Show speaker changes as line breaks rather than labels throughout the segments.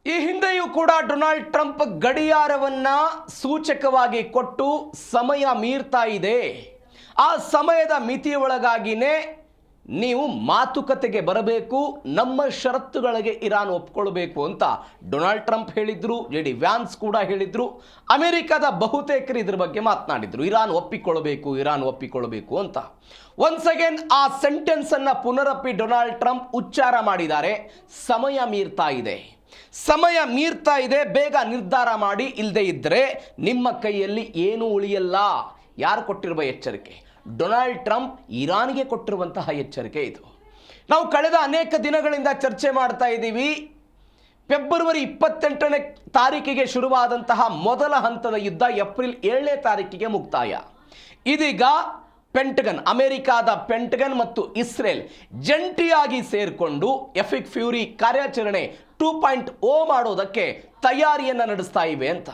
ಈ ಹಿಂದೆಯೂ ಕೂಡ ಡೊನಾಲ್ಡ್ ಟ್ರಂಪ್ ಗಡಿಯಾರವನ್ನ ಸೂಚಕವಾಗಿ ಕೊಟ್ಟು ಸಮಯ ಮೀರ್ತಾ ಇದೆ. ಆ ಸಮಯದ ಮಿತಿಯೊಳಗಾಗಿನೇ ನೀವು ಮಾತುಕತೆಗೆ ಬರಬೇಕು, ನಮ್ಮ ಷರತ್ತುಗಳಿಗೆ ಇರಾನ್ ಒಪ್ಕೊಳ್ಬೇಕು ಅಂತ ಡೊನಾಲ್ಡ್ ಟ್ರಂಪ್ ಹೇಳಿದ್ರು. JD ವ್ಯಾನ್ಸ್ ಕೂಡ ಹೇಳಿದ್ರು. ಅಮೆರಿಕದ ಬಹುತೇಕರು ಇದ್ರ ಬಗ್ಗೆ ಮಾತನಾಡಿದ್ರು, ಇರಾನ್ ಒಪ್ಪಿಕೊಳ್ಳಬೇಕು ಅಂತ. ಒನ್ಸ್ ಅಗೇನ್ ಆ ಸೆಂಟೆನ್ಸ್ ಅನ್ನ ಪುನರಪಿ ಡೊನಾಲ್ಡ್ ಟ್ರಂಪ್ ಉಚ್ಚಾರ ಮಾಡಿದ್ದಾರೆ. ಸಮಯ ಮೀರ್ತಾ ಇದೆ, ಬೇಗ ನಿರ್ಧಾರ ಮಾಡಿ, ಇಲ್ಲದೆ ಇದ್ದರೆ ನಿಮ್ಮ ಕೈಯಲ್ಲಿ ಏನೂ ಉಳಿಯಲ್ಲ. ಯಾರು ಕೊಟ್ಟಿರುವ ಎಚ್ಚರಿಕೆ? ಡೊನಾಲ್ಡ್ ಟ್ರಂಪ್ ಇರಾನ್ಗೆ ಕೊಟ್ಟಿರುವಂತಹ ಎಚ್ಚರಿಕೆ ಇದು. ನಾವು ಕಳೆದ ಅನೇಕ ದಿನಗಳಿಂದ ಚರ್ಚೆ ಮಾಡ್ತಾ ಇದ್ದೀವಿ. ಫೆಬ್ರವರಿ 28ನೇ ತಾರೀಕಿಗೆ ಶುರುವಾದಂತಹ ಮೊದಲ ಹಂತದ ಯುದ್ಧ ಏಪ್ರಿಲ್ 7ನೇ ತಾರೀಕಿಗೆ ಮುಕ್ತಾಯ. ಇದೀಗ ಪೆಂಟಗನ್, ಅಮೆರಿಕಾದ ಪೆಂಟಗನ್ ಮತ್ತು ಇಸ್ರೇಲ್ ಜಂಟಿಯಾಗಿ ಸೇರಿಕೊಂಡು ಎಫಿಕ್ ಫ್ಯೂರಿ ಕಾರ್ಯಾಚರಣೆ 2.0 ಮಾಡೋದಕ್ಕೆ ತಯಾರಿಯನ್ನು ನಡೆಸ್ತಾ ಇವೆ ಅಂತ.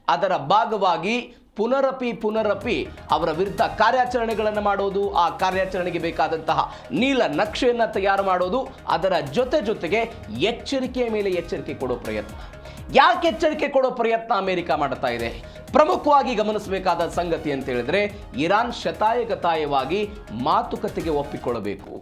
ಅದರ ಭಾಗವಾಗಿ ಪುನರಪಿ ಅವರ ವಿರುದ್ಧ ಕಾರ್ಯಾಚರಣೆಗಳನ್ನು ಮಾಡೋದು, ಆ ಕಾರ್ಯಾಚರಣೆಗೆ ಬೇಕಾದಂತಹ ನೀಲ ನಕ್ಷೆಯನ್ನು ತಯಾರು ಮಾಡೋದು, ಅದರ ಜೊತೆಗೆ ಎಚ್ಚರಿಕೆಯ ಮೇಲೆ ಎಚ್ಚರಿಕೆ ಕೊಡೋ ಪ್ರಯತ್ನ. ಯಾಕೆ ಎಚ್ಚರಿಕೆ ಕೊಡೋ ಪ್ರಯತ್ನ ಅಮೆರಿಕ ಮಾಡ್ತಾ ಇದೆ? ಪ್ರಮುಖವಾಗಿ ಗಮನಿಸಬೇಕಾದ ಸಂಗತಿ ಅಂತ ಹೇಳಿದ್ರೆ, ಇರಾನ್ ಶತಾಯಗತಾಯವಾಗಿ ಮಾತುಕತೆಗೆ ಒಪ್ಪಿಕೊಳ್ಳಬೇಕು.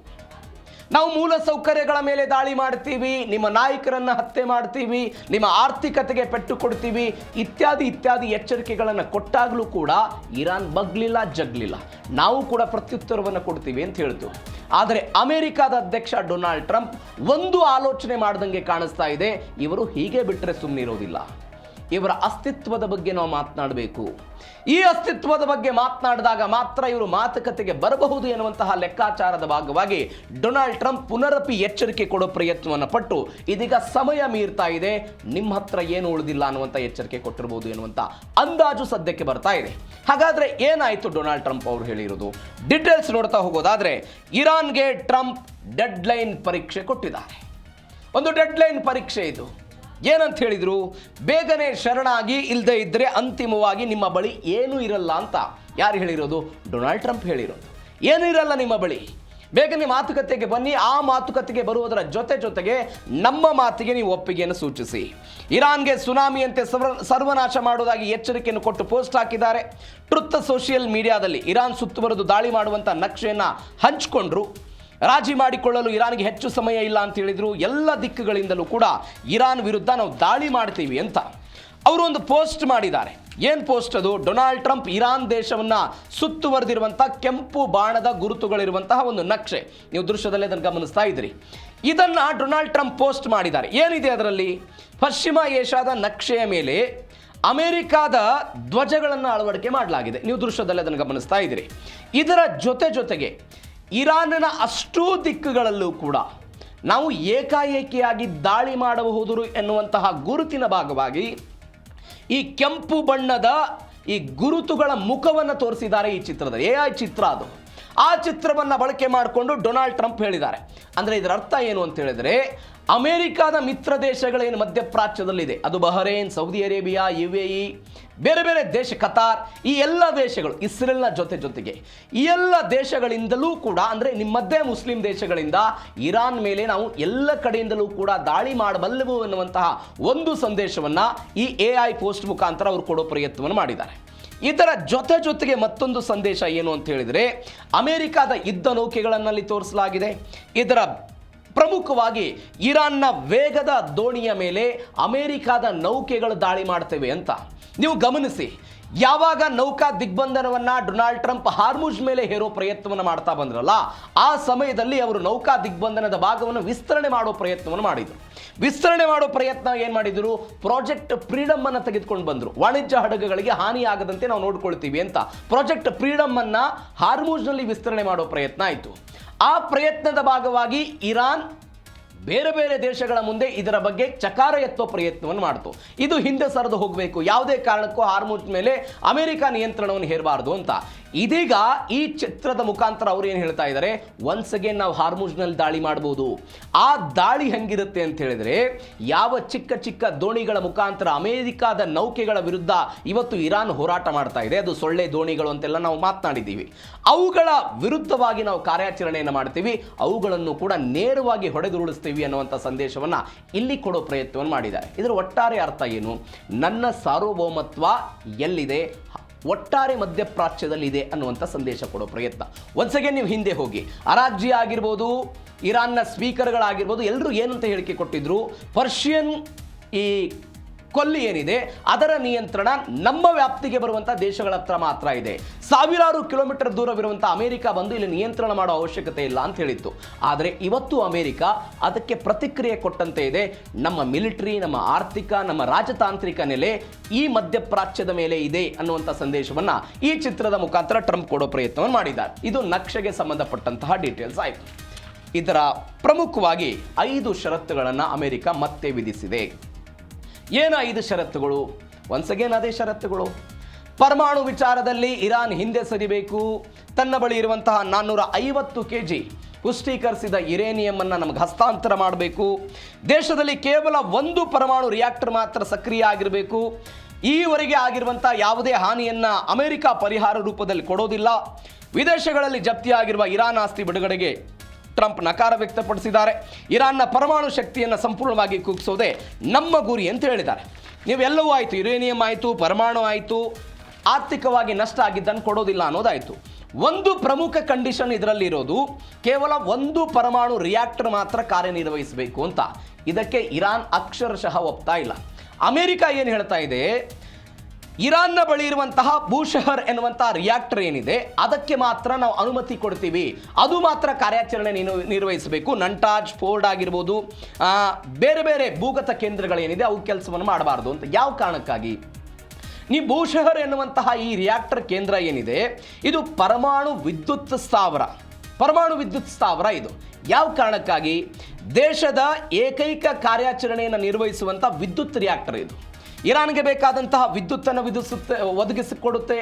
ನಾವು ಮೂಲ ಸೌಕರ್ಯಗಳ ಮೇಲೆ ದಾಳಿ ಮಾಡ್ತೀವಿ, ನಿಮ್ಮ ನಾಯಕರನ್ನು ಹತ್ಯೆ ಮಾಡ್ತೀವಿ, ನಿಮ್ಮ ಆರ್ಥಿಕತೆಗೆ ಪೆಟ್ಟು ಕೊಡ್ತೀವಿ, ಇತ್ಯಾದಿ ಎಚ್ಚರಿಕೆಗಳನ್ನು ಕೊಟ್ಟಾಗಲೂ ಕೂಡ ಇರಾನ್ ಜಗ್ಲಿಲ್ಲ. ನಾವು ಕೂಡ ಪ್ರತ್ಯುತ್ತರವನ್ನು ಕೊಡ್ತೀವಿ ಅಂತ ಹೇಳ್ತು. ಆದರೆ ಅಮೆರಿಕದ ಅಧ್ಯಕ್ಷ ಡೊನಾಲ್ಡ್ ಟ್ರಂಪ್ ಒಂದು ಆಲೋಚನೆ ಮಾಡ್ದಂಗೆ ಕಾಣಿಸ್ತಾ ಇದೆ. ಇವರು ಹೀಗೆ ಬಿಟ್ಟರೆ ಸುಮ್ಮನಿರೋದಿಲ್ಲ. ಇವರ ಅಸ್ತಿತ್ವದ ಬಗ್ಗೆ ನಾವು ಮಾತನಾಡಬೇಕು. ಈ ಅಸ್ತಿತ್ವದ ಬಗ್ಗೆ ಮಾತನಾಡಿದಾಗ ಮಾತ್ರ ಇವರು ಮಾತುಕತೆಗೆ ಬರಬಹುದು ಎನ್ನುವಂತಹ ಲೆಕ್ಕಾಚಾರದ ಭಾಗವಾಗಿ ಡೊನಾಲ್ಡ್ ಟ್ರಂಪ್ ಪುನರಪಿ ಎಚ್ಚರಿಕೆ ಕೊಡೋ ಪ್ರಯತ್ನವನ್ನು ಪಟ್ಟು ಇದೀಗ ಸಮಯ ಮೀರ್ತಾ ಇದೆ, ನಿಮ್ಮ ಹತ್ರ ಏನು ಉಳಿದಿಲ್ಲ ಅನ್ನುವಂಥ ಎಚ್ಚರಿಕೆ ಕೊಟ್ಟಿರಬಹುದು ಎನ್ನುವಂಥ ಅಂದಾಜು ಸದ್ಯಕ್ಕೆ ಬರ್ತಾ ಇದೆ. ಹಾಗಾದ್ರೆ ಏನಾಯಿತು ಡೊನಾಲ್ಡ್ ಟ್ರಂಪ್ ಅವರು ಹೇಳಿರೋದು? ಡೀಟೇಲ್ಸ್ ನೋಡ್ತಾ ಹೋಗೋದಾದ್ರೆ, ಇರಾನ್ಗೆ ಟ್ರಂಪ್ ಡೆಡ್ಲೈನ್ ಪರೀಕ್ಷೆ ಕೊಟ್ಟಿದ್ದಾರೆ. ಒಂದು ಡೆಡ್ಲೈನ್ ಪರೀಕ್ಷೆ ಇದು. ಏನಂತ ಹೇಳಿದ್ರು? ಬೇಗನೆ ಶರಣಾಗಿ, ಇಲ್ಲದೆ ಇದ್ದರೆ ಅಂತಿಮವಾಗಿ ನಿಮ್ಮ ಬಳಿ ಏನೂ ಇರಲ್ಲ ಅಂತ. ಯಾರು ಹೇಳಿರೋದು? ಡೊನಾಲ್ಡ್ ಟ್ರಂಪ್ ಹೇಳಿರೋದು. ಏನೂ ಇರಲ್ಲ ನಿಮ್ಮ ಬಳಿ, ಬೇಗನೆ ಮಾತುಕತೆಗೆ ಬನ್ನಿ, ಆ ಮಾತುಕತೆಗೆ ಬರುವುದರ ಜೊತೆಗೆ ನಮ್ಮ ಮಾತಿಗೆ ನೀವು ಒಪ್ಪಿಗೆಯನ್ನು ಸೂಚಿಸಿ. ಇರಾನ್ಗೆ ಸುನಾಮಿಯಂತೆ ಸರ್ವನಾಶ ಮಾಡುವುದಾಗಿ ಎಚ್ಚರಿಕೆಯನ್ನು ಕೊಟ್ಟು ಪೋಸ್ಟ್ ಹಾಕಿದ್ದಾರೆ. ಟ್ರುತ್ ಸೋಷಿಯಲ್ ಮೀಡಿಯಾದಲ್ಲಿ ಇರಾನ್ ಸುತ್ತುವರೆದು ದಾಳಿ ಮಾಡುವಂಥ ನಕ್ಷೆಯನ್ನು ಹಂಚಿಕೊಂಡ್ರು. ರಾಜಿ ಮಾಡಿಕೊಳ್ಳಲು ಇರಾನ್ಗೆ ಹೆಚ್ಚು ಸಮಯ ಇಲ್ಲ ಅಂತ ಹೇಳಿದ್ರು. ಎಲ್ಲ ದಿಕ್ಕುಗಳಿಂದಲೂ ಕೂಡ ಇರಾನ್ ವಿರುದ್ಧ ನಾವು ದಾಳಿ ಮಾಡ್ತೀವಿ ಅಂತ ಅವರು ಒಂದು ಪೋಸ್ಟ್ ಮಾಡಿದ್ದಾರೆ. ಏನು ಪೋಸ್ಟ್ ಅದು? ಡೊನಾಲ್ಡ್ ಟ್ರಂಪ್ ಇರಾನ್ ದೇಶವನ್ನು ಸುತ್ತುವರೆದಿರುವಂಥ ಕೆಂಪು ಬಾಣದ ಗುರುತುಗಳಿರುವಂತಹ ಒಂದು ನಕ್ಷೆ, ನೀವು ದೃಶ್ಯದಲ್ಲೇ ಅದನ್ನು ಗಮನಿಸ್ತಾ ಇದ್ರಿ. ಇದನ್ನು ಡೊನಾಲ್ಡ್ ಟ್ರಂಪ್ ಪೋಸ್ಟ್ ಮಾಡಿದ್ದಾರೆ. ಏನಿದೆ ಅದರಲ್ಲಿ? ಪಶ್ಚಿಮ ಏಷ್ಯಾದ ನಕ್ಷೆಯ ಮೇಲೆ ಅಮೆರಿಕಾದ ಧ್ವಜಗಳನ್ನು ಅಳವಡಿಕೆ ಮಾಡಲಾಗಿದೆ. ನೀವು ದೃಶ್ಯದಲ್ಲೇ ಅದನ್ನು ಗಮನಿಸ್ತಾ ಇದ್ದೀರಿ. ಇದರ ಜೊತೆಗೆ ಇರಾನ್ನ ಅಷ್ಟೂ ದಿಕ್ಕುಗಳಲ್ಲೂ ಕೂಡ ನಾವು ಏಕಾಏಕಿಯಾಗಿ ದಾಳಿ ಮಾಡಬಹುದು ಎನ್ನುವಂತಹ ಗುರುತಿನ ಭಾಗವಾಗಿ ಈ ಕೆಂಪು ಬಣ್ಣದ ಈ ಗುರುತುಗಳ ಮುಖವನ್ನು ತೋರಿಸಿದ್ದಾರೆ ಈ ಚಿತ್ರದಲ್ಲಿ. AI ಚಿತ್ರ ಅದು. ಆ ಚಿತ್ರವನ್ನು ಬಳಕೆ ಮಾಡಿಕೊಂಡು ಡೊನಾಲ್ಡ್ ಟ್ರಂಪ್ ಹೇಳಿದ್ದಾರೆ. ಅಂದರೆ ಇದರ ಅರ್ಥ ಏನು ಅಂತ ಹೇಳಿದ್ರೆ, ಅಮೆರಿಕಾದ ಮಿತ್ರ ದೇಶಗಳೇನು ಮಧ್ಯಪ್ರಾಚ್ಯದಲ್ಲಿದೆ, ಅದು ಬಹರೇನ್, ಸೌದಿ ಅರೇಬಿಯಾ, UAE, ಬೇರೆ ದೇಶ, ಕತಾರ್, ಈ ಎಲ್ಲ ದೇಶಗಳು, ಇಸ್ರೇಲ್ನ ಜೊತೆಗೆ ಈ ಎಲ್ಲ ದೇಶಗಳಿಂದಲೂ ಕೂಡ, ಅಂದರೆ ನಿಮ್ಮದೇ ಮುಸ್ಲಿಂ ದೇಶಗಳಿಂದ ಇರಾನ್ ಮೇಲೆ ನಾವು ಎಲ್ಲ ಕಡೆಯಿಂದಲೂ ಕೂಡ ದಾಳಿ ಮಾಡಬಲ್ಲೆವು ಎನ್ನುವಂತಹ ಒಂದು ಸಂದೇಶವನ್ನು ಈ AI ಪೋಸ್ಟ್ ಮುಖಾಂತರ ಅವರು ಕೊಡೋ ಪ್ರಯತ್ನವನ್ನು ಮಾಡಿದ್ದಾರೆ. ಇದರ ಜೊತೆಗೆ ಮತ್ತೊಂದು ಸಂದೇಶ ಏನು ಅಂತ ಹೇಳಿದರೆ, ಅಮೆರಿಕದ ಯುದ್ಧ ನೌಕೆಗಳನ್ನಲ್ಲಿ ತೋರಿಸಲಾಗಿದೆ. ಇದರ ಪ್ರಮುಖವಾಗಿ ಇರಾನ್ನ ವೇಗದ ದೋಣಿಯ ಮೇಲೆ ಅಮೆರಿಕದ ನೌಕೆಗಳು ದಾಳಿ ಮಾಡ್ತೇವೆ ಅಂತ. ನೀವು ಗಮನಿಸಿ, ಯಾವಾಗ ನೌಕಾ ದಿಗ್ಬಂಧನವನ್ನು ಡೊನಾಲ್ಡ್ ಟ್ರಂಪ್ ಹಾರ್ಮುಜ್ ಮೇಲೆ ಹೇರೋ ಪ್ರಯತ್ನವನ್ನು ಮಾಡ್ತಾ ಬಂದ್ರಲ್ಲ, ಆ ಸಮಯದಲ್ಲಿ ಅವರು ನೌಕಾ ದಿಗ್ಬಂಧನದ ಭಾಗವನ್ನು ವಿಸ್ತರಣೆ ಮಾಡೋ ಪ್ರಯತ್ನವನ್ನು ಮಾಡಿದರು. ವಿಸ್ತರಣೆ ಮಾಡೋ ಪ್ರಯತ್ನ ಏನು ಮಾಡಿದರು? ಪ್ರಾಜೆಕ್ಟ್ ಫ್ರೀಡಮ್ ಅನ್ನು ತೆಗೆದುಕೊಂಡು ಬಂದರು. ವಾಣಿಜ್ಯ ಹಡಗುಗಳಿಗೆ ಹಾನಿಯಾಗದಂತೆ ನಾವು ನೋಡ್ಕೊಳ್ತೀವಿ ಅಂತ ಪ್ರಾಜೆಕ್ಟ್ ಫ್ರೀಡಮ್ ಅನ್ನು ಹಾರ್ಮುಜ್ನಲ್ಲಿ ವಿಸ್ತರಣೆ ಮಾಡೋ ಪ್ರಯತ್ನ ಆಯಿತು. ಆ ಪ್ರಯತ್ನದ ಭಾಗವಾಗಿ ಇರಾನ್ ಬೇರೆ ದೇಶಗಳ ಮುಂದೆ ಇದರ ಬಗ್ಗೆ ಚಕಾರ ಎತ್ತೋ ಪ್ರಯತ್ನವನ್ನು ಮಾಡ್ತು. ಇದು ಹಿಂದೆ ಸರಿದು ಹೋಗಬೇಕು, ಯಾವುದೇ ಕಾರಣಕ್ಕೂ ಹಾರ್ಮುಜ್ ಮೇಲೆ ಅಮೆರಿಕ ನಿಯಂತ್ರಣವನ್ನು ಹೇರಬಾರದು ಅಂತ. ಇದೀಗ ಈ ಚಿತ್ರದ ಮುಖಾಂತರ ಅವ್ರು ಏನು ಹೇಳ್ತಾ ಇದ್ದಾರೆ, ಒನ್ಸ್ ಅಗೇನ್ ನಾವು ಹಾರ್ಮುಜ್ನಲ್ಲಿ ದಾಳಿ ಮಾಡ್ಬೋದು. ಆ ದಾಳಿ ಹೆಂಗಿರುತ್ತೆ ಅಂತ ಹೇಳಿದ್ರೆ, ಯಾವ ಚಿಕ್ಕ ಚಿಕ್ಕ ದೋಣಿಗಳ ಮುಖಾಂತರ ಅಮೆರಿಕಾದ ನೌಕೆಗಳ ವಿರುದ್ಧ ಇವತ್ತು ಇರಾನ್ ಹೋರಾಟ ಮಾಡ್ತಾ ಇದೆ, ಅದು ಸೊಳ್ಳೆ ದೋಣಿಗಳು ಅಂತೆಲ್ಲ ನಾವು ಮಾತನಾಡಿದ್ದೀವಿ, ಅವುಗಳ ವಿರುದ್ಧವಾಗಿ ನಾವು ಕಾರ್ಯಾಚರಣೆಯನ್ನು ಮಾಡ್ತೀವಿ, ಅವುಗಳನ್ನು ಕೂಡ ನೇರವಾಗಿ ಹೊಡೆದುರುಳಿಸ್ತೀವಿ ಅನ್ನುವಂಥ ಸಂದೇಶವನ್ನು ಇಲ್ಲಿ ಕೊಡೋ ಪ್ರಯತ್ನವನ್ನು ಮಾಡಿದ್ದಾರೆ. ಇದರ ಒಟ್ಟಾರೆ ಅರ್ಥ ಏನು? ನನ್ನ ಸಾರ್ವಭೌಮತ್ವ ಎಲ್ಲಿದೆ, ಒಟ್ಟಾರೆ ಮಧ್ಯಪ್ರಾಚ್ಯದಲ್ಲಿ ಇದೆ ಅನ್ನುವಂಥ ಸಂದೇಶ ಕೊಡೋ ಪ್ರಯತ್ನ. ಒಂದ್ಸಗೆ ನೀವು ಹಿಂದೆ ಹೋಗಿ, ಅರಾಗ್ಜಿ ಆಗಿರ್ಬೋದು, ಇರಾನ್ನ ಸ್ಪೀಕರ್ಗಳಾಗಿರ್ಬೋದು, ಎಲ್ಲರೂ ಏನಂತ ಹೇಳಿಕೆ ಕೊಟ್ಟಿದ್ರು, ಪರ್ಷಿಯನ್ ಈ ಕೊಲ್ಲಿ ಏನಿದೆ ಅದರ ನಿಯಂತ್ರಣ ನಮ್ಮ ವ್ಯಾಪ್ತಿಗೆ ಬರುವಂಥ ದೇಶಗಳ ಹತ್ರ ಮಾತ್ರ ಇದೆ, ಸಾವಿರಾರು ಕಿಲೋಮೀಟರ್ ದೂರವಿರುವಂಥ ಅಮೆರಿಕ ಬಂದು ಇಲ್ಲಿ ನಿಯಂತ್ರಣ ಮಾಡೋ ಅವಶ್ಯಕತೆ ಇಲ್ಲ ಅಂತ ಹೇಳಿತ್ತು. ಆದರೆ ಇವತ್ತು ಅಮೆರಿಕ ಅದಕ್ಕೆ ಪ್ರತಿಕ್ರಿಯೆ ಕೊಟ್ಟಂತೆ ಇದೆ. ನಮ್ಮ ಮಿಲಿಟರಿ, ನಮ್ಮ ಆರ್ಥಿಕ, ನಮ್ಮ ರಾಜತಾಂತ್ರಿಕ ನೆಲೆ ಈ ಮಧ್ಯಪ್ರಾಚ್ಯದ ಮೇಲೆ ಇದೆ ಅನ್ನುವಂಥ ಸಂದೇಶವನ್ನು ಈ ಚಿತ್ರದ ಮುಖಾಂತರ ಟ್ರಂಪ್ ಕೊಡೋ ಪ್ರಯತ್ನವನ್ನು ಮಾಡಿದ್ದಾರೆ. ಇದು ನಕ್ಷೆಗೆ ಸಂಬಂಧಪಟ್ಟಂತಹ ಡೀಟೇಲ್ಸ್ ಆಯಿತು. ಇದರ ಪ್ರಮುಖವಾಗಿ 5 ಷರತ್ತುಗಳನ್ನು ಅಮೆರಿಕ ಮತ್ತೆ ವಿಧಿಸಿದೆ. ಏನು 5 ಷರತ್ತುಗಳು? ಒನ್ಸ್ ಅಗೇನ್ ಅದೇ ಷರತ್ತುಗಳು. ಪರಮಾಣು ವಿಚಾರದಲ್ಲಿ ಇರಾನ್ ಹಿಂದೆ ಸರಿಬೇಕು, ತನ್ನ ಬಳಿ ಇರುವಂತಹ 450 kg ಪುಷ್ಟೀಕರಿಸಿದ ಯುರೇನಿಯಂ ಅನ್ನು ನಮಗೆ ಹಸ್ತಾಂತರ ಮಾಡಬೇಕು, ದೇಶದಲ್ಲಿ ಕೇವಲ 1 ಪರಮಾಣು ರಿಯಾಕ್ಟರ್ ಮಾತ್ರ ಸಕ್ರಿಯ ಆಗಿರಬೇಕು, ಈವರೆಗೆ ಆಗಿರುವಂಥ ಯಾವುದೇ ಹಾನಿಯನ್ನು ಅಮೆರಿಕ ಪರಿಹಾರ ರೂಪದಲ್ಲಿ ಕೊಡೋದಿಲ್ಲ, ವಿದೇಶಗಳಲ್ಲಿ ಜಪ್ತಿಯಾಗಿರುವ ಇರಾನ್ ಆಸ್ತಿ ಬಿಡುಗಡೆಗೆ ಟ್ರಂಪ್ ನಕಾರ ವ್ಯಕ್ತಪಡಿಸಿದ್ದಾರೆ, ಇರಾನ್ನ ಪರಮಾಣು ಶಕ್ತಿಯನ್ನು ಸಂಪೂರ್ಣವಾಗಿ ಕುಗ್ಗಿಸೋದೇ ನಮ್ಮ ಗುರಿ ಅಂತ ಹೇಳಿದ್ದಾರೆ. ನೀವೆಲ್ಲವೂ ಆಯಿತು, ಯುರೇನಿಯಂ ಆಯಿತು, ಪರಮಾಣು ಆಯಿತು, ಆರ್ಥಿಕವಾಗಿ ನಷ್ಟ ಆಗಿದ್ದನ್ನು ಕೊಡೋದಿಲ್ಲ ಅನ್ನೋದಾಯಿತು. ಒಂದು ಪ್ರಮುಖ ಕಂಡೀಷನ್ ಇದರಲ್ಲಿ ಇರೋದು, ಕೇವಲ 1 ಪರಮಾಣು ರಿಯಾಕ್ಟರ್ ಮಾತ್ರ ಕಾರ್ಯನಿರ್ವಹಿಸಬೇಕು ಅಂತ. ಇದಕ್ಕೆ ಇರಾನ್ ಅಕ್ಷರಶಃ ಒಪ್ತಾ ಇಲ್ಲ. ಅಮೆರಿಕ ಏನು ಹೇಳ್ತಾ ಇದೆ, ಇರಾನ್ನ ಬಳಿ ಇರುವಂತಹ ಬೂಶಹರ್ ಎನ್ನುವಂತಹ ರಿಯಾಕ್ಟರ್ ಏನಿದೆ ಅದಕ್ಕೆ ಮಾತ್ರ ನಾವು ಅನುಮತಿ ಕೊಡ್ತೀವಿ, ಅದು ಮಾತ್ರ ಕಾರ್ಯಾಚರಣೆ ನಿರ್ವಹಿಸಬೇಕು, ನಂಟಾಜ್, ಫೋರ್ಡ್ ಆಗಿರ್ಬೋದು, ಬೇರೆ ಬೇರೆ ಭೂಗತ ಕೇಂದ್ರಗಳೇನಿದೆ ಅವು ಕೆಲಸವನ್ನು ಮಾಡಬಾರ್ದು ಅಂತ. ಯಾವ ಕಾರಣಕ್ಕಾಗಿ? ನೀವು ಬೂಶಹರ್ ಎನ್ನುವಂತಹ ಈ ರಿಯಾಕ್ಟರ್ ಕೇಂದ್ರ ಏನಿದೆ ಇದು ಪರಮಾಣು ವಿದ್ಯುತ್ ಸ್ಥಾವರ ಇದು. ಯಾವ ಕಾರಣಕ್ಕಾಗಿ? ದೇಶದ ಏಕೈಕ ಕಾರ್ಯಾಚರಣೆಯನ್ನು ನಿರ್ವಹಿಸುವಂಥ ವಿದ್ಯುತ್ ರಿಯಾಕ್ಟರ್ ಇದು. ಇರಾನ್ಗೆ ಬೇಕಾದಂತಹ ವಿದ್ಯುತ್ತನ್ನು ಒದಗಿಸಿಕೊಡುತ್ತೆ,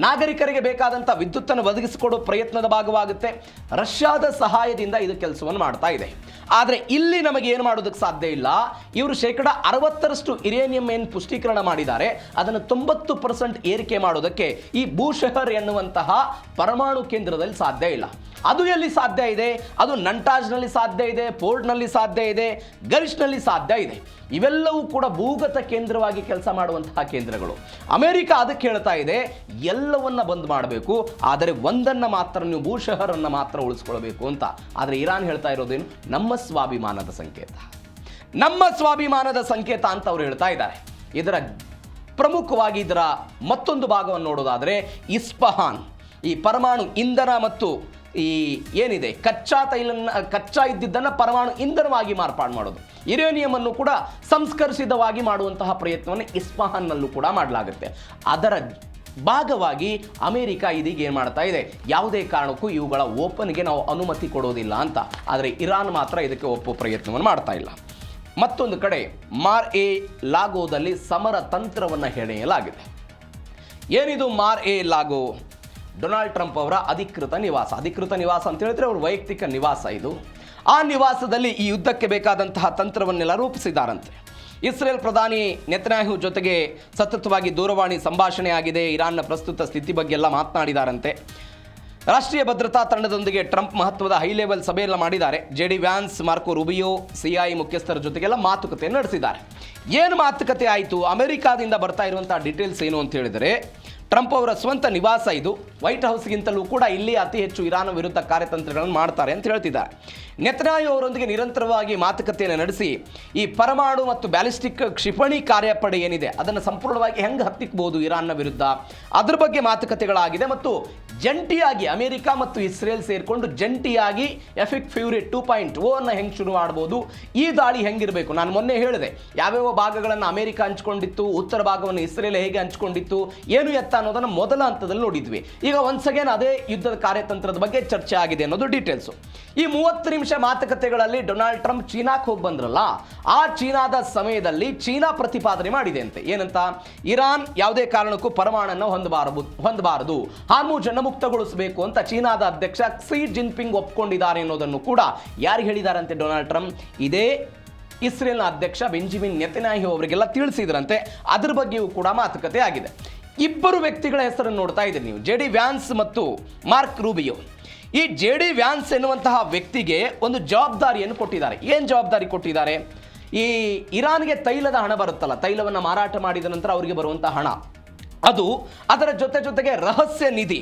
ನಾಗರಿಕರಿಗೆ ಬೇಕಾದಂಥ ವಿದ್ಯುತ್ತನ್ನು ಒದಗಿಸಿಕೊಡೋ ಪ್ರಯತ್ನದ ಭಾಗವಾಗುತ್ತೆ. ರಷ್ಯಾದ ಸಹಾಯದಿಂದ ಇದು ಕೆಲಸವನ್ನು ಮಾಡ್ತಾ ಇದೆ. ಆದರೆ ಇಲ್ಲಿ ನಮಗೆ ಏನು ಮಾಡೋದಕ್ಕೆ ಸಾಧ್ಯ ಇಲ್ಲ. ಇವರು 60% ಯುರೇನಿಯಂ ಏನು ಪುಷ್ಟೀಕರಣ ಮಾಡಿದ್ದಾರೆ ಅದನ್ನು 90% ಏರಿಕೆ ಮಾಡೋದಕ್ಕೆ ಈ ಬೂಶಹರ್ ಎನ್ನುವಂತಹ ಪರಮಾಣು ಕೇಂದ್ರದಲ್ಲಿ ಸಾಧ್ಯ ಇಲ್ಲ. ಅದು ಎಲ್ಲಿ ಸಾಧ್ಯ ಇದೆ? ಅದು ನಂಟಾಜ್ನಲ್ಲಿ ಸಾಧ್ಯ ಇದೆ, ಫೋರ್ಡ್ನಲ್ಲಿ ಸಾಧ್ಯ ಇದೆ, ಗರಿಷ್ನಲ್ಲಿ ಸಾಧ್ಯ ಇದೆ. ಇವೆಲ್ಲವೂ ಕೂಡ ಭೂಗತ ಕೇಂದ್ರವಾಗಿ ಕೆಲಸ ಮಾಡುವಂತಹ ಕೇಂದ್ರಗಳು. ಅಮೆರಿಕ ಅದಕ್ಕೆ ಹೇಳ್ತಾ ಇದೆ ಎಲ್ಲವನ್ನ ಬಂದ್ ಮಾಡಬೇಕು, ಆದರೆ ಒಂದನ್ನು ಮಾತ್ರ, ನೀವು ಬೂಶಹರನ್ನು ಮಾತ್ರ ಉಳಿಸ್ಕೊಳ್ಬೇಕು ಅಂತ. ಆದರೆ ಇರಾನ್ ಹೇಳ್ತಾ ಇರೋದೇನು? ನಮ್ಮ ಸ್ವಾಭಿಮಾನದ ಸಂಕೇತ ಅಂತ ಅವ್ರು ಹೇಳ್ತಾ ಇದ್ದಾರೆ. ಇದರ ಪ್ರಮುಖವಾಗಿ ಇದರ ಮತ್ತೊಂದು ಭಾಗವನ್ನು ನೋಡೋದಾದರೆ, ಇಸ್ಫಹಾನ್ ಈ ಪರಮಾಣು ಇಂಧನ ಮತ್ತು ಈ ಏನಿದೆ ಕಚ್ಚಾ ಇದ್ದಿದ್ದನ್ನು ಪರಮಾಣು ಇಂಧನವಾಗಿ ಮಾರ್ಪಾಡು ಮಾಡೋದು, ಯುರೇನಿಯಂ ಅನ್ನು ಕೂಡ ಸಂಸ್ಕರಿಸಿದವಾಗಿ ಮಾಡುವಂತಹ ಪ್ರಯತ್ನವನ್ನು ಇಸ್ಫಹಾನ್ನಲ್ಲೂ ಕೂಡ ಮಾಡಲಾಗುತ್ತೆ. ಅದರ ಭಾಗವಾಗಿ ಅಮೆರಿಕ ಇದೀಗ ಏನು ಮಾಡ್ತಾ ಇದೆ, ಯಾವುದೇ ಕಾರಣಕ್ಕೂ ಇವುಗಳ ಓಪನ್ಗೆ ನಾವು ಅನುಮತಿ ಕೊಡೋದಿಲ್ಲ ಅಂತ. ಆದರೆ ಇರಾನ್ ಮಾತ್ರ ಇದಕ್ಕೆ ಒಪ್ಪೋ ಪ್ರಯತ್ನವನ್ನು ಮಾಡ್ತಾ ಇಲ್ಲ. ಮತ್ತೊಂದು ಕಡೆ ಮಾರ್ ಎ ಲಾಗೋದಲ್ಲಿ ಸಮರ ತಂತ್ರವನ್ನು ಹೆಣೆಯಲಾಗಿದೆ. ಏನಿದು ಮಾರ್ ಎ ಲಾಗೋ? ಡೊನಾಲ್ಡ್ ಟ್ರಂಪ್ ಅವರ ಅಧಿಕೃತ ನಿವಾಸ ಅಂತ ಹೇಳಿದ್ರೆ ಅವ್ರ ವೈಯಕ್ತಿಕ ನಿವಾಸ ಇದು. ಆ ನಿವಾಸದಲ್ಲಿ ಈ ಯುದ್ಧಕ್ಕೆ ಬೇಕಾದಂತಹ ತಂತ್ರವನ್ನೆಲ್ಲ ರೂಪಿಸಿದ್ದಾರಂತೆ. ಇಸ್ರೇಲ್ ಪ್ರಧಾನಿ ನೆತನ್ಯಾಹು ಜೊತೆಗೆ ಸತತವಾಗಿ ದೂರವಾಣಿ ಸಂಭಾಷಣೆ ಆಗಿದೆ. ಇರಾನ್ನ ಪ್ರಸ್ತುತ ಸ್ಥಿತಿ ಬಗ್ಗೆ ಎಲ್ಲ ಮಾತನಾಡಿದಾರಂತೆ. ರಾಷ್ಟ್ರೀಯ ಭದ್ರತಾ ತಂಡದೊಂದಿಗೆ ಟ್ರಂಪ್ ಮಹತ್ವದ ಹೈ ಲೆವೆಲ್ ಸಭೆಯೆಲ್ಲ ಮಾಡಿದ್ದಾರೆ. JD wands, Marco Rubio, CIA ಮುಖ್ಯಸ್ಥರ ಜೊತೆಗೆಲ್ಲ ಮಾತುಕತೆ ನಡೆಸಿದ್ದಾರೆ. ಏನು ಮಾತುಕತೆ ಆಯಿತು? ಅಮೆರಿಕಾದಿಂದ ಬರ್ತಾ ಇರುವಂಥ ಡೀಟೇಲ್ಸ್ ಏನು ಅಂತ ಹೇಳಿದರೆ, ಟ್ರಂಪ್ ಅವರ ಸ್ವಂತ ನಿವಾಸ ಇದು. ವೈಟ್ ಹೌಸ್ಗಿಂತಲೂ ಕೂಡ ಇಲ್ಲಿ ಅತಿ ಹೆಚ್ಚು ಇರಾನ್ ವಿರುದ್ಧ ಕಾರ್ಯತಂತ್ರಗಳನ್ನು ಮಾಡ್ತಾರೆ ಅಂತ ಹೇಳ್ತಿದ್ದಾರೆ. ನೆತನ್ಯಾಹು ಅವರೊಂದಿಗೆ ನಿರಂತರವಾಗಿ ಮಾತುಕತೆಯನ್ನು ನಡೆಸಿ ಈ ಪರಮಾಣು ಮತ್ತು ಬ್ಯಾಲಿಸ್ಟಿಕ್ ಕ್ಷಿಪಣಿ ಕಾರ್ಯಪಡೆ ಏನಿದೆ ಅದನ್ನು ಸಂಪೂರ್ಣವಾಗಿ ಹೆಂಗೆ ಹತ್ತಿಕ್ಬೋದು ಇರಾನ್ನ ವಿರುದ್ಧ, ಅದ್ರ ಬಗ್ಗೆ ಮಾತುಕತೆಗಳಾಗಿದೆ. ಮತ್ತು ಜಂಟಿಯಾಗಿ ಅಮೆರಿಕ ಮತ್ತು ಇಸ್ರೇಲ್ ಸೇರಿಕೊಂಡು ಜಂಟಿಯಾಗಿ ಎಫೆಕ್ಟ್ ಫ್ಯೂರಿ 2.0 ಅನ್ನು ಹೆಂಗೆ ಶುರು ಮಾಡ್ಬೋದು, ಈ ದಾಳಿ ಹೆಂಗಿರಬೇಕು. ನಾನು ಮೊನ್ನೆ ಹೇಳಿದೆ ಯಾವ್ಯಾವ ಭಾಗಗಳನ್ನು ಅಮೆರಿಕ ಹಂಚ್ಕೊಂಡಿತ್ತು, ಉತ್ತರ ಭಾಗವನ್ನು ಇಸ್ರೇಲ್ ಹೇಗೆ ಹಂಚ್ಕೊಂಡಿತ್ತು, ಏನು ಎತ್ತ ಅನ್ನೋದನ್ನು ಮೊದಲ ಹಂತದಲ್ಲಿ ನೋಡಿದ್ವಿ. ಈಗ ಒನ್ಸ್ ಅಗೇನ್ ಅದೇ ಯುದ್ಧದ ಕಾರ್ಯತಂತ್ರದ ಬಗ್ಗೆ ಚರ್ಚೆ ಆಗಿದೆ ಅನ್ನೋದು ಡೀಟೇಲ್ಸು. ಈ 30 ನಿಮಿಷ ಮಾತುಕತೆಗಳಲ್ಲಿ ಡೊನಾಲ್ಡ್ ಟ್ರಂಪ್ ಚೀನಾಕ್ಕೆ ಹೋಗಿ ಬಂದ್ರಲ್ಲ, ಆ ಚೀನಾದ ಸಮಯದಲ್ಲಿ ಚೀನಾ ಪ್ರತಿಪಾದನೆ ಮಾಡಿದೆ ಅಂತೆ. ಏನಂತ? ಇರಾನ್ ಯಾವುದೇ ಕಾರಣಕ್ಕೂ ಪರಮಾಣನ್ನು ಹೊಂದಬಾರದು, ಹಾರ್ಮುಜ್ ಅನ್ನು ಮುಕ್ತಗೊಳಿಸಬೇಕು ಅಂತ ಚೀನಾದ ಅಧ್ಯಕ್ಷ ಕ್ಸಿ ಜಿನ್ಪಿಂಗ್ ಒಪ್ಕೊಂಡಿದ್ದಾರೆ ಅನ್ನೋದನ್ನು ಕೂಡ ಯಾರು ಹೇಳಿದಾರಂತೆ ಡೊನಾಲ್ಡ್ ಟ್ರಂಪ್? ಇದೇ ಇಸ್ರೇಲ್ನ ಅಧ್ಯಕ್ಷ ಬೆಂಜಮಿನ್ ನೆತನ್ಯಾಹು ಅವರಿಗೆಲ್ಲ ತಿಳಿಸಿದ್ರಂತೆ. ಅದ್ರ ಬಗ್ಗೆಯೂ ಕೂಡ ಮಾತುಕತೆ ಆಗಿದೆ. ಇಬ್ಬರು ವ್ಯಕ್ತಿಗಳ ಹೆಸರನ್ನು ನೋಡ್ತಾ ಇದ್ದೀರಿ ನೀವು, ಜೆ ಡಿ ವ್ಯಾನ್ಸ್ ಮತ್ತು ಮಾರ್ಕ್ ರೂಬಿಯೋ. ಈ ಜೆ ಡಿ ವ್ಯಾನ್ಸ್ ಎನ್ನುವಂತಹ ವ್ಯಕ್ತಿಗೆ ಒಂದು ಜವಾಬ್ದಾರಿಯನ್ನು ಕೊಟ್ಟಿದ್ದಾರೆ. ಏನು ಜವಾಬ್ದಾರಿ ಕೊಟ್ಟಿದ್ದಾರೆ? ಈ ಇರಾನ್ಗೆ ತೈಲದ ಹಣ ಬರುತ್ತಲ್ಲ, ತೈಲವನ್ನು ಮಾರಾಟ ಮಾಡಿದ ನಂತರ ಅವರಿಗೆ ಬರುವಂತಹ ಹಣ, ಅದು ಅದರ ಜೊತೆಗೆ ರಹಸ್ಯ ನಿಧಿ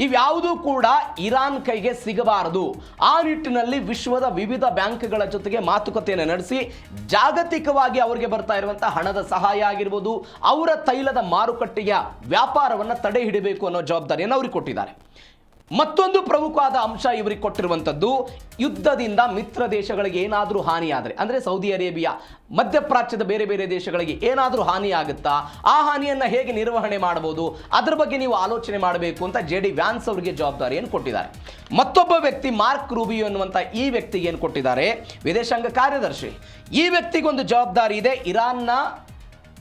ಇವ್ಯಾವುದೂ ಕೂಡ ಇರಾನ್ ಕೈಗೆ ಸಿಗಬಾರದು. ಆ ನಿಟ್ಟಿನಲ್ಲಿ ವಿಶ್ವದ ವಿವಿಧ ಬ್ಯಾಂಕ್ಗಳ ಜೊತೆಗೆ ಮಾತುಕತೆಯನ್ನು ನಡೆಸಿ ಜಾಗತಿಕವಾಗಿ ಅವರಿಗೆ ಬರ್ತಾ ಇರುವಂತಹ ಹಣದ ಸಹಾಯ ಆಗಿರ್ಬೋದು, ಅವರ ತೈಲದ ಮಾರುಕಟ್ಟೆಯ ವ್ಯಾಪಾರವನ್ನು ತಡೆ ಹಿಡಿಬೇಕು ಅನ್ನೋ ಜವಾಬ್ದಾರಿಯನ್ನು ಅವ್ರಿಗೆ ಕೊಟ್ಟಿದ್ದಾರೆ. ಮತ್ತೊಂದು ಪ್ರಮುಖವಾದ ಅಂಶ ಇವರಿಗೆ ಕೊಟ್ಟಿರುವಂಥದ್ದು, ಯುದ್ಧದಿಂದ ಮಿತ್ರ ದೇಶಗಳಿಗೆ ಏನಾದರೂ ಹಾನಿಯಾದರೆ, ಅಂದರೆ ಸೌದಿ ಅರೇಬಿಯಾ, ಮಧ್ಯಪ್ರಾಚ್ಯದ ಬೇರೆ ಬೇರೆ ದೇಶಗಳಿಗೆ ಏನಾದರೂ ಹಾನಿಯಾಗುತ್ತಾ, ಆ ಹಾನಿಯನ್ನು ಹೇಗೆ ನಿರ್ವಹಣೆ ಮಾಡಬಹುದು, ಅದರ ಬಗ್ಗೆ ನೀವು ಆಲೋಚನೆ ಮಾಡಬೇಕು ಅಂತ ಜೆ ಡಿ ವ್ಯಾನ್ಸ್ ಅವರಿಗೆ ಜವಾಬ್ದಾರಿಯನ್ನು ಕೊಟ್ಟಿದ್ದಾರೆ. ಮತ್ತೊಬ್ಬ ವ್ಯಕ್ತಿ ಮಾರ್ಕ್ ರೂಬಿಯೋ ಎನ್ನುವಂಥ ಈ ವ್ಯಕ್ತಿಗೆ ಏನು ಕೊಟ್ಟಿದ್ದಾರೆ? ವಿದೇಶಾಂಗ ಕಾರ್ಯದರ್ಶಿ. ಈ ವ್ಯಕ್ತಿಗೊಂದು ಜವಾಬ್ದಾರಿ ಇದೆ. ಇರಾನ್ನ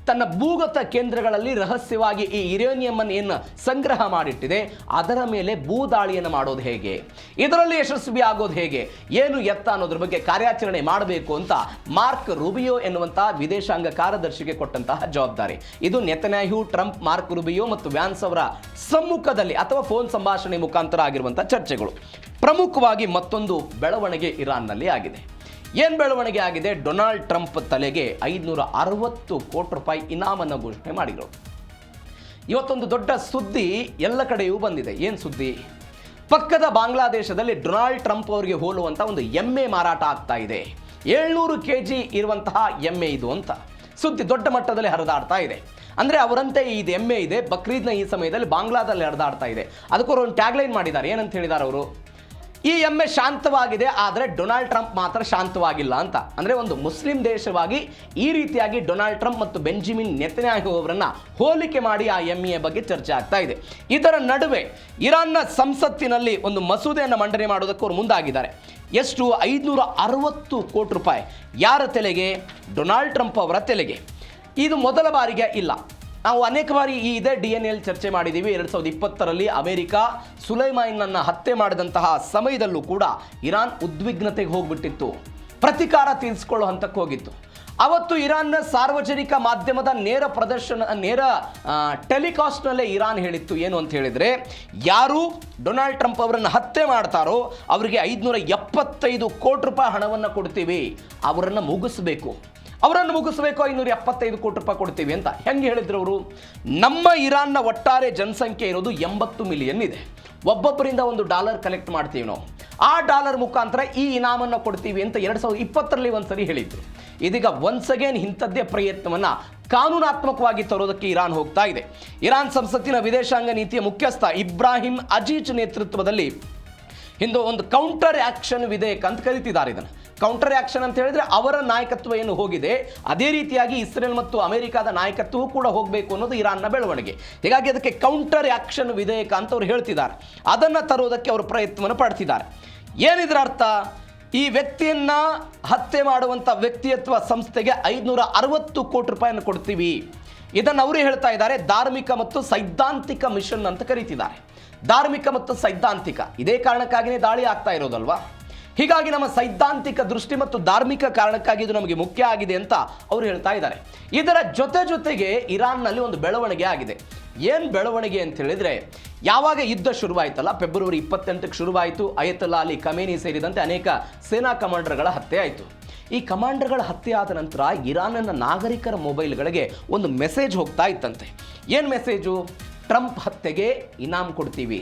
ತನ್ನ ಭೂಗತ ಕೇಂದ್ರಗಳಲ್ಲಿ ರಹಸ್ಯವಾಗಿ ಈ ಯುರೇನಿಯಂ ಅನ್ನು ಏನು ಸಂಗ್ರಹ ಮಾಡಿಟ್ಟಿದೆ ಅದರ ಮೇಲೆ ಭೂದಾಳಿಯನ್ನು ಮಾಡೋದು ಹೇಗೆ, ಇದರಲ್ಲಿ ಯಶಸ್ವಿ ಆಗೋದು ಹೇಗೆ, ಏನು ಎತ್ತ ಅನ್ನೋದ್ರ ಬಗ್ಗೆ ಕಾರ್ಯಾಚರಣೆ ಮಾಡಬೇಕು ಅಂತ ಮಾರ್ಕ್ ರೂಬಿಯೋ ಎನ್ನುವಂತಹ ವಿದೇಶಾಂಗ ಕಾರ್ಯದರ್ಶಿಗೆ ಕೊಟ್ಟಂತಹ ಜವಾಬ್ದಾರಿ. ಇದು ನೆತನ್ಯಾಹು, ಟ್ರಂಪ್, ಮಾರ್ಕ್ ರೂಬಿಯೋ ಮತ್ತು ವ್ಯಾನ್ಸ್ ಅವರ ಸಮ್ಮುಖದಲ್ಲಿ ಅಥವಾ ಫೋನ್ ಸಂಭಾಷಣೆ ಮುಖಾಂತರ ಆಗಿರುವಂತಹ ಚರ್ಚೆಗಳು. ಪ್ರಮುಖವಾಗಿ ಮತ್ತೊಂದು ಬೆಳವಣಿಗೆ ಇರಾನ್ನಲ್ಲಿ ಆಗಿದೆ. ಏನು ಬೆಳವಣಿಗೆ ಆಗಿದೆ? ಡೊನಾಲ್ಡ್ ಟ್ರಂಪ್ ತಲೆಗೆ 560 ಕೋಟಿ ರೂಪಾಯಿ ಇನಾಮನ್ನು ಘೋಷಣೆ ಮಾಡಿದರು. ಇವತ್ತೊಂದು ದೊಡ್ಡ ಸುದ್ದಿ ಎಲ್ಲ ಕಡೆಯೂ ಬಂದಿದೆ. ಏನು ಸುದ್ದಿ? ಪಕ್ಕದ ಬಾಂಗ್ಲಾದೇಶದಲ್ಲಿ ಡೊನಾಲ್ಡ್ ಟ್ರಂಪ್ ಅವರಿಗೆ ಹೋಲುವಂಥ ಒಂದು ಎಮ್ಮೆ ಮಾರಾಟ ಆಗ್ತಾ ಇದೆ. 700 kg ಇರುವಂತಹ ಎಮ್ಮೆ ಇದು ಅಂತ ಸುದ್ದಿ ದೊಡ್ಡ ಮಟ್ಟದಲ್ಲಿ ಹರಿದಾಡ್ತಾ ಇದೆ. ಅಂದರೆ ಅವರಂತೆ ಇದು ಎಮ್ಮೆ ಇದೆ, ಬಕ್ರೀದ್ನ ಈ ಸಮಯದಲ್ಲಿ ಬಾಂಗ್ಲಾದಲ್ಲಿ ಹರಿದಾಡ್ತಾ ಇದೆ. ಅದಕ್ಕೂ ಒಂದು ಟ್ಯಾಗ್ಲೈನ್ ಮಾಡಿದ್ದಾರೆ. ಏನಂತ ಹೇಳಿದ್ದಾರೆ ಅವರು? ಈ ಎಮ್ಮೆ ಶಾಂತವಾಗಿದೆ, ಆದರೆ ಡೊನಾಲ್ಡ್ ಟ್ರಂಪ್ ಮಾತ್ರ ಶಾಂತವಾಗಿಲ್ಲ ಅಂತ. ಅಂದರೆ ಒಂದು ಮುಸ್ಲಿಂ ದೇಶವಾಗಿ ಈ ರೀತಿಯಾಗಿ ಡೊನಾಲ್ಡ್ ಟ್ರಂಪ್ ಮತ್ತು ಬೆಂಜಮಿನ್ ನೆತನ್ಯಾಹು ಅವರನ್ನ ಹೋಲಿಕೆ ಮಾಡಿ ಆ ಎಮ್ಮೆಯ ಬಗ್ಗೆ ಚರ್ಚೆ ಆಗ್ತಾ ಇದೆ. ಇದರ ನಡುವೆ ಇರಾನ್ನ ಸಂಸತ್ತಿನಲ್ಲಿ ಒಂದು ಮಸೂದೆಯನ್ನು ಮಂಡನೆ ಮಾಡೋದಕ್ಕೆ ಅವರು ಮುಂದಾಗಿದ್ದಾರೆ. ಎಷ್ಟು? 560 ಕೋಟಿ ರೂಪಾಯಿ. ಯಾರ ತೆಲೆಗೆ? ಡೊನಾಲ್ಡ್ ಟ್ರಂಪ್ ಅವರ ತೆಲೆಗೆ. ಇದು ಮೊದಲ ಬಾರಿಗೆ ಇಲ್ಲ. ನಾವು ಅನೇಕ ಬಾರಿ ಈ ಇದೇ DNA ಚರ್ಚೆ ಮಾಡಿದ್ದೀವಿ. 2020ರಲ್ಲಿ ಅಮೆರಿಕ ಸುಲೈಮಾನನ್ನ ಹತ್ಯೆ ಮಾಡಿದಂತಹ ಸಮಯದಲ್ಲೂ ಕೂಡ ಇರಾನ್ ಉದ್ವಿಗ್ನತೆಗೆ ಹೋಗ್ಬಿಟ್ಟಿತ್ತು, ಪ್ರತಿಕಾರ ತೀರಿಸಿಕೊಳ್ಳೋ ಹಂತಕ್ಕೆ ಹೋಗಿತ್ತು. ಅವತ್ತು ಇರಾನ್ನ ಸಾರ್ವಜನಿಕ ಮಾಧ್ಯಮದ ನೇರ ಟೆಲಿಕಾಸ್ಟ್ನಲ್ಲೇ ಇರಾನ್ ಹೇಳಿತ್ತು ಏನು ಅಂತ ಹೇಳಿದರೆ, ಯಾರು ಡೊನಾಲ್ಡ್ ಟ್ರಂಪ್ ಅವರನ್ನು ಹತ್ಯೆ ಮಾಡ್ತಾರೋ ಅವರಿಗೆ 575 ಕೋಟಿ ರೂಪಾಯಿ ಹಣವನ್ನು ಕೊಡ್ತೀವಿ, ಅವರನ್ನು ಮುಗಿಸ್ಬೇಕು, 575 ಕೋಟಿ ರೂಪಾಯಿ ಕೊಡ್ತೀವಿ ಅಂತ. ಹೆಂಗೆ ಹೇಳಿದ್ರು ಅವರು? ನಮ್ಮ ಇರಾನ್ನ ಒಟ್ಟಾರೆ ಜನಸಂಖ್ಯೆ ಇರೋದು 80 ಮಿಲಿಯನ್ ಇದೆ. ಒಬ್ಬೊಬ್ಬರಿಂದ $1 ಕಲೆಕ್ಟ್ ಮಾಡ್ತೀವಿ ನಾವು, ಆ ಡಾಲರ್ ಮುಖಾಂತರ ಈ ಇನಾಮನ್ನು ಕೊಡ್ತೀವಿ ಅಂತ 2020ರಲ್ಲಿ ಒಂದ್ಸರಿ ಹೇಳಿದ್ರು. ಇದೀಗ ಒನ್ಸ್ ಅಗೇನ್ ಇಂಥದ್ದೇ ಪ್ರಯತ್ನವನ್ನು ಕಾನೂನಾತ್ಮಕವಾಗಿ ತರೋದಕ್ಕೆ ಇರಾನ್ ಹೋಗ್ತಾ ಇದೆ. ಇರಾನ್ ಸಂಸತ್ತಿನ ವಿದೇಶಾಂಗ ನೀತಿಯ ಮುಖ್ಯಸ್ಥ ಇಬ್ರಾಹಿಂ ಅಜೀಜ್ ನೇತೃತ್ವದಲ್ಲಿ ಇಂದು ಒಂದು ಕೌಂಟರ್ ಆಕ್ಷನ್ ವಿಧೇಯಕ ಅಂತ ಕರೀತಿದ್ದಾರೆ. ಇದನ್ನು ಕೌಂಟರ್ ಆಕ್ಷನ್ ಅಂತ ಹೇಳಿದ್ರೆ ಅವರ ನಾಯಕತ್ವ ಏನು ಹೋಗಿದೆ, ಅದೇ ರೀತಿಯಾಗಿ ಇಸ್ರೇಲ್ ಮತ್ತು ಅಮೆರಿಕದ ನಾಯಕತ್ವವೂ ಕೂಡ ಹೋಗಬೇಕು ಅನ್ನೋದು ಇರಾನ್ನ ಬೆಳವಣಿಗೆ. ಹೀಗಾಗಿ ಅದಕ್ಕೆ ಕೌಂಟರ್ ಆಕ್ಷನ್ ವಿಧೇಯಕ ಅಂತ ಅವ್ರು ಹೇಳ್ತಿದ್ದಾರೆ. ಅದನ್ನು ತರೋದಕ್ಕೆ ಅವರು ಪ್ರಯತ್ನವನ್ನು ಪಡ್ತಿದ್ದಾರೆ. ಏನಿದ್ರ ಅರ್ಥ? ಈ ವ್ಯಕ್ತಿಯನ್ನ ಹತ್ಯೆ ಮಾಡುವಂಥ ವ್ಯಕ್ತಿ ಅಥವಾ ಸಂಸ್ಥೆಗೆ 560 ಕೋಟಿ ರೂಪಾಯಿಯನ್ನು ಕೊಡ್ತೀವಿ. ಇದನ್ನು ಅವರು ಹೇಳ್ತಾ ಇದ್ದಾರೆ ಧಾರ್ಮಿಕ ಮತ್ತು ಸೈದ್ಧಾಂತಿಕ ಮಿಷನ್ ಅಂತ ಕರೀತಿದ್ದಾರೆ. ಧಾರ್ಮಿಕ ಮತ್ತು ಸೈದ್ಧಾಂತಿಕ, ಇದೇ ಕಾರಣಕ್ಕಾಗಿಯೇ ದಾಳಿ ಆಗ್ತಾ ಇರೋದಲ್ವಾ. ಹೀಗಾಗಿ ನಮ್ಮ ಸೈದ್ಧಾಂತಿಕ ದೃಷ್ಟಿ ಮತ್ತು ಧಾರ್ಮಿಕ ಕಾರಣಕ್ಕಾಗಿ ಇದು ನಮಗೆ ಮುಖ್ಯ ಆಗಿದೆ ಅಂತ ಅವರು ಹೇಳ್ತಾ ಇದ್ದಾರೆ. ಇದರ ಜೊತೆಗೆ ಇರಾನ್ನಲ್ಲಿ ಒಂದು ಬೆಳವಣಿಗೆ ಆಗಿದೆ. ಏನು ಬೆಳವಣಿಗೆ ಅಂತ ಹೇಳಿದರೆ, ಯಾವಾಗ ಯುದ್ಧ ಶುರುವಾಯಿತಲ್ಲ, ಫೆಬ್ರವರಿ 28ಕ್ಕೆ ಶುರುವಾಯಿತು. ಅಯತುಲ್ಲಾ ಅಲಿ ಖಮೇನಿ ಸೇರಿದಂತೆ ಅನೇಕ ಸೇನಾ ಕಮಾಂಡರ್ಗಳ ಹತ್ಯೆ ಆಯಿತು. ಈ ಕಮಾಂಡರ್ಗಳ ಹತ್ಯೆ ಆದ ನಂತರ ಇರಾನ್ನ ನಾಗರಿಕರ ಮೊಬೈಲ್ಗಳಿಗೆ ಒಂದು ಮೆಸೇಜ್ ಹೋಗ್ತಾ ಇತ್ತಂತೆ. ಏನು ಮೆಸೇಜು? ಟ್ರಂಪ್ ಹತ್ಯೆಗೆ ಇನಾಮ್ ಕೊಡ್ತೀವಿ,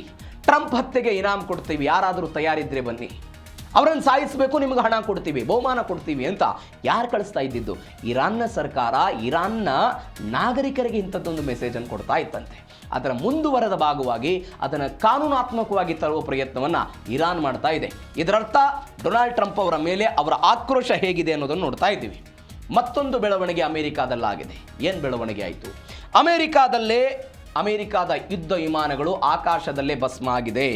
ಟ್ರಂಪ್ ಹತ್ಯೆಗೆ ಇನಾಮ್ ಕೊಡ್ತೀವಿ, ಯಾರಾದರೂ ತಯಾರಿದ್ರೆ ಬನ್ನಿ, ಅವರನ್ನು ಸಾಯಿಸಬೇಕು, ನಿಮಗೆ ಹಣ ಕೊಡ್ತೀವಿ, ಬಹುಮಾನ ಕೊಡ್ತೀವಿ ಅಂತ ಯಾರು ಕಳಿಸ್ತಾ ಇದ್ದಿದ್ದು? ಇರಾನ್ನ ಸರ್ಕಾರ ಇರಾನ್ನ ನಾಗರಿಕರಿಗೆ ಇಂಥದ್ದೊಂದು ಮೆಸೇಜನ್ನು ಕೊಡ್ತಾ ಇತ್ತಂತೆ. ಅದರ ಮುಂದುವರೆದ ಭಾಗವಾಗಿ ಅದನ್ನು ಕಾನೂನಾತ್ಮಕವಾಗಿ ತರುವ ಪ್ರಯತ್ನವನ್ನು ಇರಾನ್ ಮಾಡ್ತಾ ಇದೆ. ಇದರರ್ಥ ಡೊನಾಲ್ಡ್ ಟ್ರಂಪ್ ಅವರ ಮೇಲೆ ಅವರ ಆಕ್ರೋಶ ಹೇಗಿದೆ ಅನ್ನೋದನ್ನು ನೋಡ್ತಾ ಇದ್ದೀವಿ. ಮತ್ತೊಂದು ಬೆಳವಣಿಗೆ ಅಮೆರಿಕಾದಲ್ಲಾಗಿದೆ. ಏನು ಬೆಳವಣಿಗೆ ಆಯಿತು? ಅಮೆರಿಕಾದ ಯುದ್ಧ ವಿಮಾನಗಳು ಆಕಾಶದಲ್ಲೇ ಭಸ್ಮ ಆಗಿದೆ.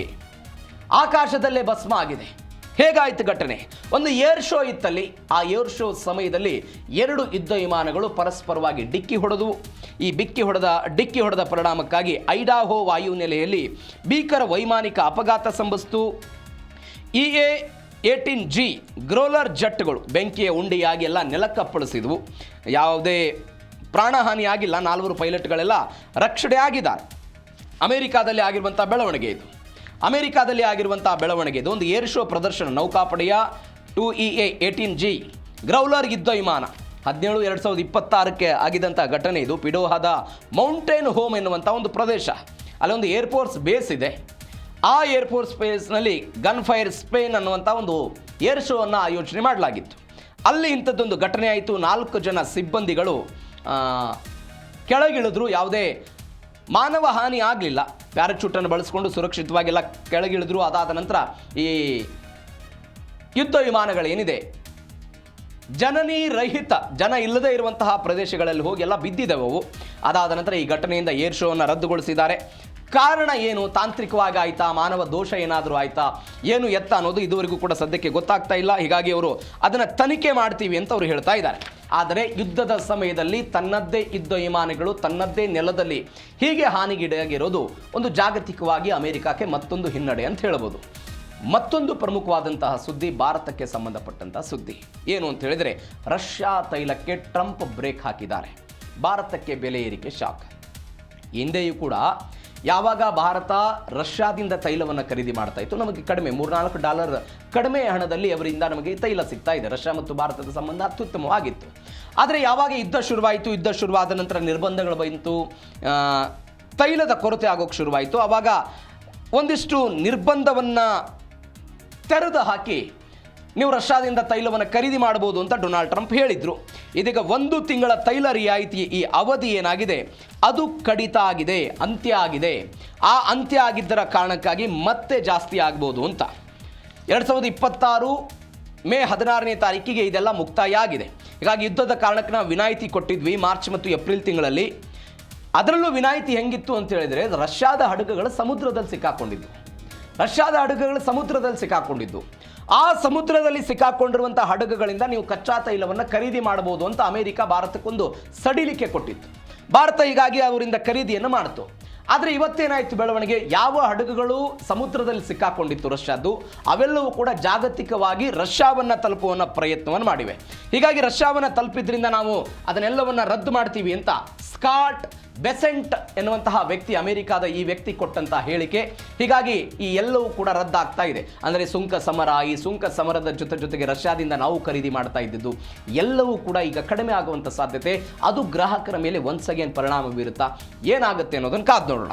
ಹೇಗಾಯ್ತು ಘಟನೆ? ಒಂದು ಏರ್ ಶೋ ಇತ್ತಲ್ಲಿ. ಆ ಏರ್ ಶೋ ಸಮಯದಲ್ಲಿ 2 ಯುದ್ಧ ವಿಮಾನಗಳು ಪರಸ್ಪರವಾಗಿ ಡಿಕ್ಕಿ ಹೊಡೆದ ಪರಿಣಾಮಕ್ಕಾಗಿ ಐಡಾಹೋ ವಾಯುನೆಲೆಯಲ್ಲಿ ಭೀಕರ ವೈಮಾನಿಕ ಅಪಘಾತ ಸಂಭವಿಸಿತು. EA-18G ಗ್ರೋಲರ್ ಜೆಟ್ಗಳು ಬೆಂಕಿಯ ಉಂಡೆಯಾಗಿ ಎಲ್ಲ ನೆಲಕ್ಕಪ್ಪಳಿಸಿದವು. ಯಾವುದೇ ಪ್ರಾಣಹಾನಿ ಆಗಿಲ್ಲ. 4 ಪೈಲಟ್ಗಳೆಲ್ಲ ರಕ್ಷಣೆ ಆಗಿದ್ದಾರೆ. ಅಮೆರಿಕಾದಲ್ಲಿ ಆಗಿರುವಂಥ ಬೆಳವಣಿಗೆ ಇದು. ಒಂದು ಏರ್ ಶೋ ಪ್ರದರ್ಶನ. ನೌಕಾಪಡೆಯ 2EA-18G ಗ್ರೌಲರ್ ಯುದ್ಧ ವಿಮಾನ 17/2026 ಆಗಿದ್ದಂಥ ಘಟನೆ ಇದು. ಪಿಡೋಹಾದ ಮೌಂಟೇನ್ ಹೋಮ್ ಎನ್ನುವಂಥ ಒಂದು ಪ್ರದೇಶ, ಅಲ್ಲೊಂದು ಏರ್ಫೋರ್ಸ್ ಬೇಸ್ ಇದೆ. ಆ ಏರ್ಫೋರ್ಸ್ ಬೇಸ್ನಲ್ಲಿ ಗನ್ ಫೈರ್ ಸ್ಪೇನ್ ಅನ್ನುವಂಥ ಒಂದು ಏರ್ ಶೋವನ್ನು ಆಯೋಜನೆ ಮಾಡಲಾಗಿತ್ತು. ಅಲ್ಲಿ ಇಂಥದ್ದೊಂದು ಘಟನೆ ಆಯಿತು. 4 ಜನ ಸಿಬ್ಬಂದಿಗಳು ಕೆಳಗಿಳಿದ್ರು. ಯಾವುದೇ ಮಾನವ ಹಾನಿ ಆಗಲಿಲ್ಲ. ಪ್ಯಾರಾಚೂಟನ್ನು ಬಳಸಿಕೊಂಡು ಸುರಕ್ಷಿತವಾಗೆಲ್ಲ ಕೆಳಗಿಳಿದ್ರು. ಅದಾದ ನಂತರ ಈ ಯುದ್ಧ ವಿಮಾನಗಳೇನಿದೆ ಜನ ಇಲ್ಲದೇ ಇರುವಂತಹ ಪ್ರದೇಶಗಳಲ್ಲಿ ಹೋಗಿ ಎಲ್ಲ ಬಿದ್ದಿದ್ದವು ಅವು. ಅದಾದ ನಂತರ ಈ ಘಟನೆಯಿಂದ ಏರ್ ಶೋವನ್ನು ರದ್ದುಗೊಳಿಸಿದ್ದಾರೆ. ಕಾರಣ ಏನು? ತಾಂತ್ರಿಕವಾಗಿ ಆಯಿತಾ, ಮಾನವ ದೋಷ ಏನಾದರೂ ಆಯಿತಾ, ಏನು ಎತ್ತ ಅನ್ನೋದು ಇದುವರೆಗೂ ಕೂಡ ಸದ್ಯಕ್ಕೆ ಗೊತ್ತಾಗ್ತಾ ಇಲ್ಲ. ಹೀಗಾಗಿ ಅವರು ಅದನ್ನು ತನಿಖೆ ಮಾಡ್ತೀವಿ ಅಂತ ಅವರು ಹೇಳ್ತಾ ಇದ್ದಾರೆ. ಆದರೆ ಯುದ್ಧದ ಸಮಯದಲ್ಲಿ ತನ್ನದ್ದೇ ಯುದ್ಧ ವಿಮಾನಗಳು ತನ್ನದ್ದೇ ನೆಲದಲ್ಲಿ ಹೀಗೆ ಹಾನಿಗೀಡಾಗಿರೋದು ಒಂದು ಜಾಗತಿಕವಾಗಿ ಅಮೆರಿಕಕ್ಕೆ ಮತ್ತೊಂದು ಹಿನ್ನಡೆ ಅಂತ ಹೇಳ್ಬೋದು. ಮತ್ತೊಂದು ಪ್ರಮುಖವಾದಂತಹ ಸುದ್ದಿ ಭಾರತಕ್ಕೆ ಸಂಬಂಧಪಟ್ಟಂತಹ ಸುದ್ದಿ ಏನು ಅಂತ ಹೇಳಿದರೆ, ರಷ್ಯಾ ತೈಲಕ್ಕೆ ಟ್ರಂಪ್ ಬ್ರೇಕ್ ಹಾಕಿದ್ದಾರೆ. ಭಾರತಕ್ಕೆ ಬೆಲೆ ಏರಿಕೆ ಶಾಕ್. ಹಿಂದೆಯೂ ಕೂಡ ಯಾವಾಗ ಭಾರತ ರಷ್ಯಾದಿಂದ ತೈಲವನ್ನು ಖರೀದಿ ಮಾಡ್ತಾ ಇತ್ತು, ನಮಗೆ ಕಡಿಮೆ $3-4 ಕಡಿಮೆ ಹಣದಲ್ಲಿ ಅವರಿಂದ ನಮಗೆ ತೈಲ ಸಿಗ್ತಾ ಇದೆ. ರಷ್ಯಾ ಮತ್ತು ಭಾರತದ ಸಂಬಂಧ ಅತ್ಯುತ್ತಮವಾಗಿತ್ತು. ಆದರೆ ಯಾವಾಗ ಯುದ್ಧ ಶುರುವಾದ ನಂತರ ನಿರ್ಬಂಧಗಳು ಬಂತು, ತೈಲದ ಕೊರತೆ ಆಗೋಕ್ಕೆ ಶುರುವಾಯಿತು. ಆವಾಗ ಒಂದಿಷ್ಟು ನಿರ್ಬಂಧವನ್ನು ತೆರೆದು ಹಾಕಿ ನೀವು ರಷ್ಯಾದಿಂದ ತೈಲವನ್ನು ಖರೀದಿ ಮಾಡಬಹುದು ಅಂತ ಡೊನಾಲ್ಡ್ ಟ್ರಂಪ್ ಹೇಳಿದರು. ಇದೀಗ 1 ತಿಂಗಳ ತೈಲ ರಿಯಾಯಿತಿ ಈ ಅವಧಿ ಏನಾಗಿದೆ ಅದು ಕಡಿತ ಆಗಿದೆ, ಅಂತ್ಯ ಆಗಿದೆ. ಆ ಅಂತ್ಯ ಆಗಿದ್ದರ ಕಾರಣಕ್ಕಾಗಿ ಮತ್ತೆ ಜಾಸ್ತಿ ಆಗ್ಬೋದು ಅಂತ 2026 ಮೇ 16ನೇ ತಾರೀಕಿಗೆ ಇದೆಲ್ಲ ಮುಕ್ತಾಯ ಆಗಿದೆ. ಹೀಗಾಗಿ ಯುದ್ಧದ ಕಾರಣಕ್ಕೆ ನಾವು ವಿನಾಯಿತಿ ಕೊಟ್ಟಿದ್ವಿ ಮಾರ್ಚ್ ಮತ್ತು ಏಪ್ರಿಲ್ ತಿಂಗಳಲ್ಲಿ. ಅದರಲ್ಲೂ ವಿನಾಯಿತಿ ಹೆಂಗಿತ್ತು ಅಂತ ಹೇಳಿದರೆ, ರಷ್ಯಾದ ಹಡಗುಗಳು ಸಮುದ್ರದಲ್ಲಿ ಸಿಕ್ಕಾಕೊಂಡಿದ್ದು. ಆ ಸಮುದ್ರದಲ್ಲಿ ಸಿಕ್ಕಾಕೊಂಡಿರುವಂಥ ಹಡಗುಗಳಿಂದ ನೀವು ಕಚ್ಚಾ ತೈಲವನ್ನು ಖರೀದಿ ಮಾಡಬಹುದು ಅಂತ ಅಮೆರಿಕ ಭಾರತಕ್ಕೊಂದು ಸಡಿಲಿಕೆ ಕೊಟ್ಟಿತ್ತು. ಭಾರತ ಹೀಗಾಗಿ ಅವರಿಂದ ಖರೀದಿಯನ್ನು ಮಾಡಿತು. ಆದರೆ ಇವತ್ತೇನಾಯಿತು ಬೆಳವಣಿಗೆ? ಯಾವ ಹಡಗುಗಳು ಸಮುದ್ರದಲ್ಲಿ ಸಿಕ್ಕಾಕೊಂಡಿತ್ತು ರಷ್ಯಾದ್ದು, ಅವೆಲ್ಲವೂ ಕೂಡ ಜಾಗತಿಕವಾಗಿ ರಷ್ಯಾವನ್ನು ತಲುಪುವ ಪ್ರಯತ್ನವನ್ನು ಮಾಡಿವೆ. ಹೀಗಾಗಿ ರಷ್ಯಾವನ್ನು ತಲುಪಿದ್ರಿಂದ ನಾವು ಅದನ್ನೆಲ್ಲವನ್ನು ರದ್ದು ಮಾಡ್ತೀವಿ ಅಂತ ಸ್ಕಾಟ್ ಬೆಸೆಂಟ್ ಎನ್ನುವಂತಹ ವ್ಯಕ್ತಿ, ಅಮೆರಿಕಾದ ಈ ವ್ಯಕ್ತಿ ಕೊಟ್ಟಂತಹ ಹೇಳಿಕೆ. ಹೀಗಾಗಿ ಈ ಎಲ್ಲವೂ ಕೂಡ ರದ್ದಾಗ್ತಾ ಇದೆ. ಅಂದರೆ ಈ ಸುಂಕ ಸಮರದ ಜೊತೆಗೆ ರಷ್ಯಾದಿಂದ ನಾವು ಖರೀದಿ ಮಾಡ್ತಾ ಇದ್ದಿದ್ದು ಎಲ್ಲವೂ ಕೂಡ ಈಗ ಕಡಿಮೆ ಆಗುವಂಥ ಸಾಧ್ಯತೆ. ಅದು ಗ್ರಾಹಕರ ಮೇಲೆ ಒನ್ಸ್ ಅಗೇನ್ ಪರಿಣಾಮ ಬೀರುತ್ತಾ, ಏನಾಗುತ್ತೆ ಅನ್ನೋದನ್ನು ಕಾದು ನೋಡೋಣ.